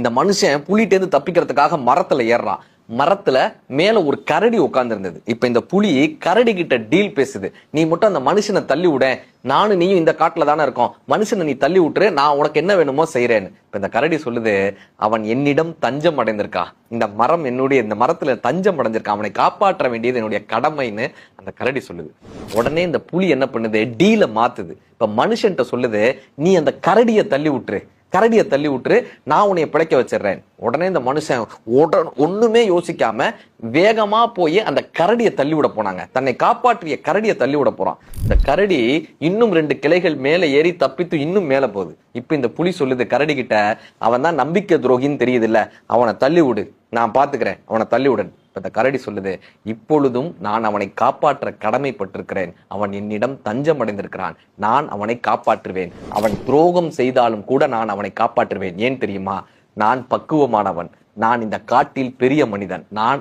இந்த மனுஷன் புலிட்டேந்து தப்பிக்கிறதுக்காக மரத்துல ஏறான். மரத்துல மேல ஒரு கரடி உட்கார்ந்து இருந்தது. இப்ப இந்த புலி கரடி கிட்ட டீல் பேசுது. நீ மட்டும் அந்த மனுஷனை தள்ளி விட, நானும் நீயும் இந்த காட்டுல தானே இருக்கோம், மனுஷனை நீ தள்ளி விட்டுரு, நான் உனக்கு என்ன வேணுமோ செய்யறேன்னு. இப்ப இந்த கரடி சொல்லுது, அவன் என்னிடம் தஞ்சம் அடைந்திருக்கா, இந்த மரம் என்னுடைய, இந்த மரத்துல தஞ்சம் அடைஞ்சிருக்கான், அவனை காப்பாற்ற வேண்டியது என்னுடைய கடமைன்னு அந்த கரடி சொல்லுது. உடனே இந்த புலி என்ன பண்ணுது, டீல மாத்துது. இப்ப மனுஷன்ட்ட சொல்லுது, நீ அந்த கரடியை தள்ளி விட்டுரு, கரடியை தள்ளி விட்டுரு, நான் உன்னைய பிழைக்க வச்சிடறேன். உடனே இந்த மனுஷன் ஒண்ணுமே யோசிக்காம வேகமா போய் அந்த கரடியை தள்ளி விட போனாங்க. தன்னை காப்பாற்றிய கரடியை தள்ளி விட போறான். இந்த கரடி இன்னும் 2 கிளைகள் மேல ஏறி தப்பித்து இன்னும் மேல போகுது. இப்ப இந்த புலி சொல்லுது கரடி கிட்ட, அவன் தான் நம்பிக்கை துரோகின்னு தெரியுது இல்ல, அவனை தள்ளி விடு, நான் பாத்துக்கிறேன், அவனை தள்ளி விடு. இந்த கரடி சொல்லுது, இப்பொழுதும் நான் அவனை காப்பாற்ற கடமைப்பட்டிருக்கிறேன், அவன் என்னிடம் தஞ்சம் அடைந்திருக்கிறான், நான் அவனை காப்பாற்றுவேன், அவன் துரோகம் செய்தாலும் கூட நான் அவனை காப்பாற்றுவேன். ஏன் தெரியுமா, நான் பக்குவமானவன், நான் இந்த காட்டில் பெரிய மனிதன், நான்